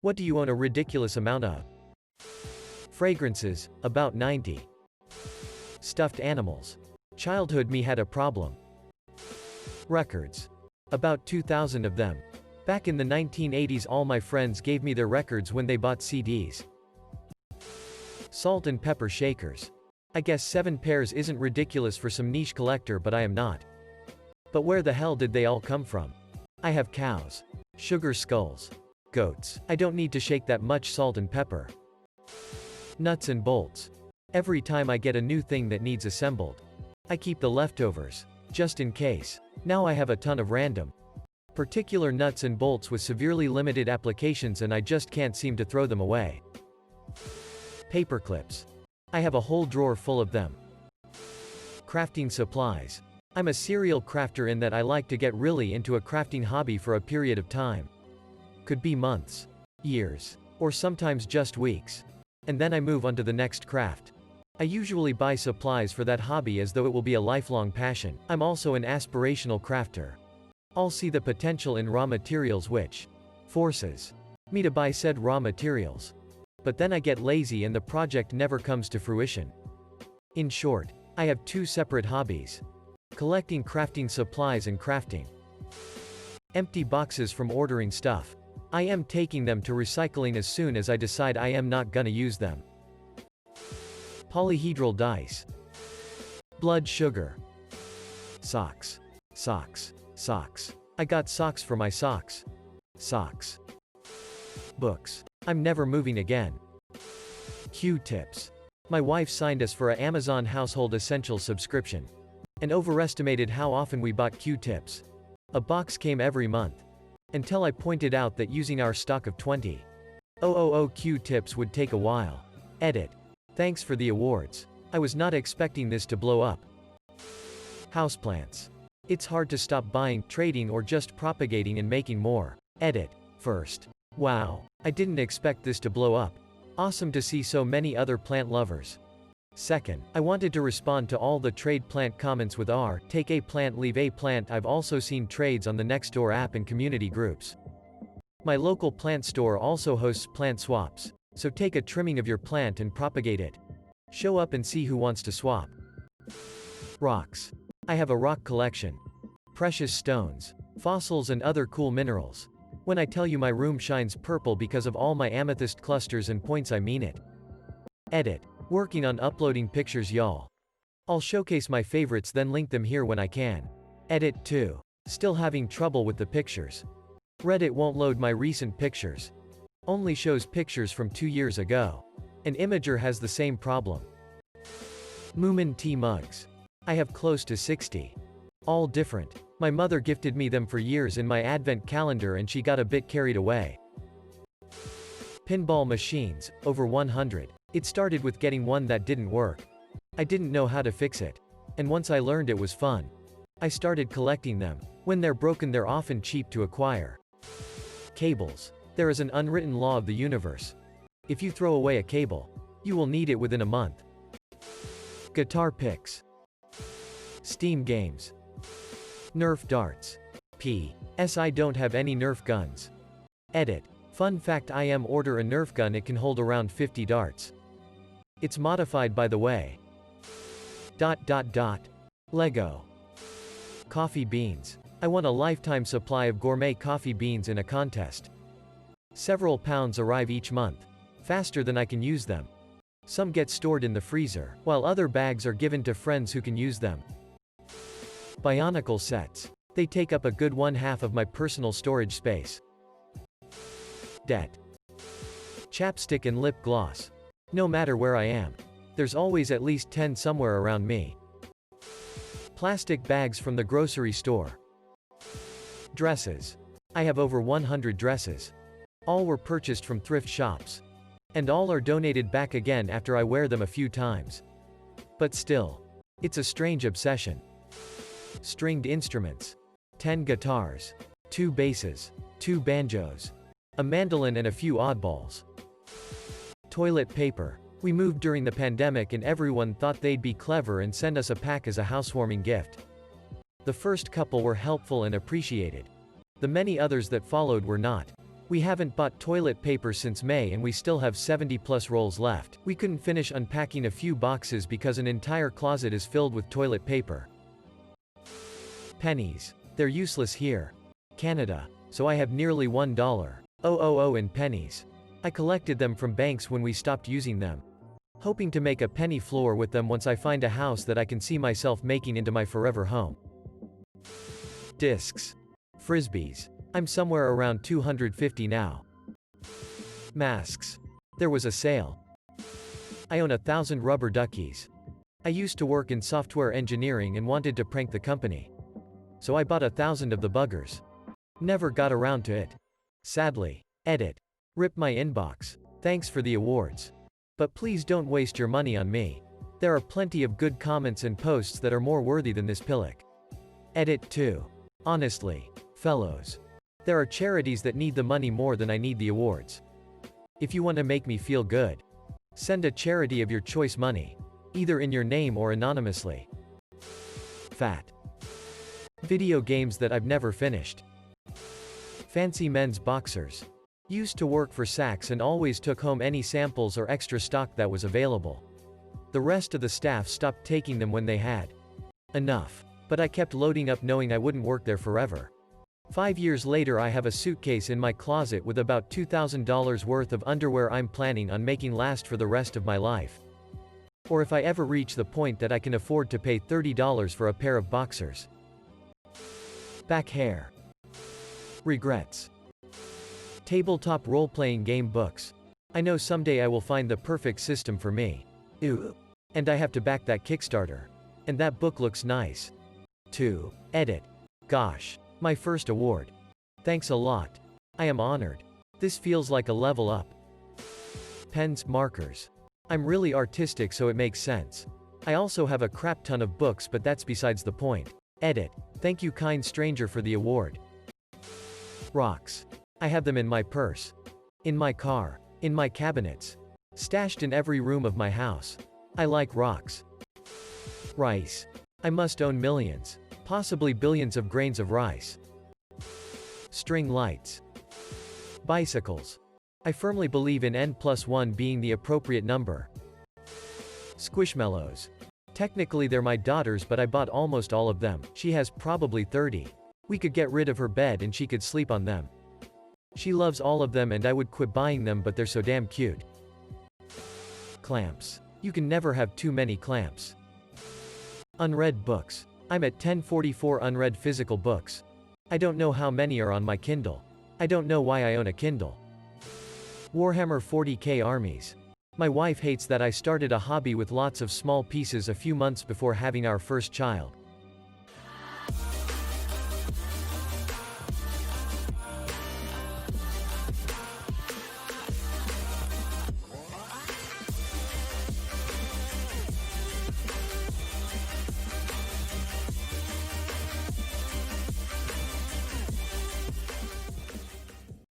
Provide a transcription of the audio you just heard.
What do you own a ridiculous amount of? Fragrances, about 90. Stuffed animals. Childhood me had a problem. Records. About 2,000 of them. Back in the 1980s all my friends gave me their records when they bought CDs. Salt and pepper shakers. I guess 7 pairs isn't ridiculous for some niche collector, but I am not. But where the hell did they all come from? I have cows. Sugar skulls. Goats. I don't need to shake that much salt and pepper. Nuts and bolts. Every time I get a new thing that needs assembled, I keep the leftovers, just in case. Now I have a ton of random, particular nuts and bolts with severely limited applications, and I just can't seem to throw them away. Paper clips. I have a whole drawer full of them. Crafting supplies. I'm a serial crafter in that I like to get really into a crafting hobby for a period of time. Could be months, years, or sometimes just weeks. And then I move on to the next craft. I usually buy supplies for that hobby as though it will be a lifelong passion. I'm also an aspirational crafter. I'll see the potential in raw materials which forces me to buy said raw materials. But then I get lazy and the project never comes to fruition. In short, I have 2 separate hobbies: collecting crafting supplies and crafting. Empty boxes from ordering stuff. I am taking them to recycling as soon as I decide I am not gonna use them. Polyhedral dice. Blood sugar. Socks. Socks. Socks. I got socks for my socks. Socks. Books. I'm never moving again. Q-tips. My wife signed us for a Amazon Household Essentials subscription and overestimated how often we bought Q-tips. A box came every month. Until I pointed out that using our stock of 20,000 Q-tips would take a while. Edit. Thanks for the awards. I was not expecting this to blow up. Houseplants. It's hard to stop buying, trading, or just propagating and making more. Edit. First. Wow. I didn't expect this to blow up. Awesome to see so many other plant lovers. Second, I wanted to respond to all the trade plant comments with take a plant, leave a plant. I've also seen trades on the Nextdoor app and community groups. My local plant store also hosts plant swaps, so take a trimming of your plant and propagate it. Show up and see who wants to swap. Rocks. I have a rock collection. Precious stones, fossils, and other cool minerals. When I tell you my room shines purple because of all my amethyst clusters and points, I mean it. Edit. Working on uploading pictures, y'all. I'll showcase my favorites then link them here when I can. Edit 2. Still having trouble with the pictures. Reddit won't load my recent pictures. Only shows pictures from 2 years ago. An imager has the same problem. Moomin tea mugs. I have close to 60. All different. My mother gifted me them for years in my advent calendar and she got a bit carried away. Pinball machines, over 100. It started with getting one that didn't work. I didn't know how to fix it. And once I learned, it was fun. I started collecting them. When they're broken, they're often cheap to acquire. Cables. There is an unwritten law of the universe. If you throw away a cable, you will need it within a month. Guitar picks. Steam games. Nerf darts. P.S. I don't have any Nerf guns. Edit. Fun fact: I am order a Nerf gun, it can hold around 50 darts. It's modified, by the way. Lego. Coffee beans. I won a lifetime supply of gourmet coffee beans in a contest. Several pounds arrive each month. Faster than I can use them. Some get stored in the freezer, while other bags are given to friends who can use them. Bionicle sets. They take up a good 1/2 of my personal storage space. Debt. Chapstick and lip gloss. No matter where I am, there's always at least 10 somewhere around me. Plastic bags from the grocery store. Dresses. I have over 100 dresses. All were purchased from thrift shops. And all are donated back again after I wear them a few times. But still, it's a strange obsession. Stringed instruments. 10 guitars. 2 basses. 2 banjos. A mandolin and a few oddballs. Toilet paper. We moved during the pandemic and everyone thought they'd be clever and send us a pack as a housewarming gift. The first couple were helpful and appreciated. The many others that followed were not. We haven't bought toilet paper since May and we still have 70 plus rolls left. We couldn't finish unpacking a few boxes because an entire closet is filled with toilet paper. Pennies. They're useless here. Canada. So I have nearly $1,000 in pennies. I collected them from banks when we stopped using them. Hoping to make a penny floor with them once I find a house that I can see myself making into my forever home. Discs. Frisbees. I'm somewhere around 250 now. Masks. There was a sale. I own 1,000 rubber duckies. I used to work in software engineering and wanted to prank the company. So I bought 1,000 of the buggers. Never got around to it. Sadly. Edit. Rip my inbox. Thanks for the awards. But please don't waste your money on me. There are plenty of good comments and posts that are more worthy than this pillock. Edit 2. Honestly. Fellows. There are charities that need the money more than I need the awards. If you want to make me feel good, send a charity of your choice money, either in your name or anonymously. Fat. Video games that I've never finished. Fancy men's boxers. Used to work for Saks and always took home any samples or extra stock that was available. The rest of the staff stopped taking them when they had enough. But I kept loading up knowing I wouldn't work there forever. 5 years later I have a suitcase in my closet with about $2,000 worth of underwear I'm planning on making last for the rest of my life. Or if I ever reach the point that I can afford to pay $30 for a pair of boxers. Back hair. Regrets. Tabletop role-playing game books. I know someday I will find the perfect system for me. Ew. And I have to back that Kickstarter. And that book looks nice. 2. Edit. Gosh. My first award. Thanks a lot. I am honored. This feels like a level up. Pens, markers. I'm really artistic so it makes sense. I also have a crap ton of books but that's besides the point. Edit. Thank you kind stranger for the award. Rocks. I have them in my purse. In my car. In my cabinets. Stashed in every room of my house. I like rocks. Rice. I must own millions. Possibly billions of grains of rice. String lights. Bicycles. I firmly believe in n+1 being the appropriate number. Squishmallows. Technically they're my daughter's but I bought almost all of them. She has probably 30. We could get rid of her bed and she could sleep on them. She loves all of them and I would quit buying them but they're so damn cute. Clamps. You can never have too many clamps. Unread books. I'm at 1044 unread physical books. I don't know how many are on my Kindle. I don't know why I own a Kindle. Warhammer 40k armies. My wife hates that I started a hobby with lots of small pieces a few months before having our first child.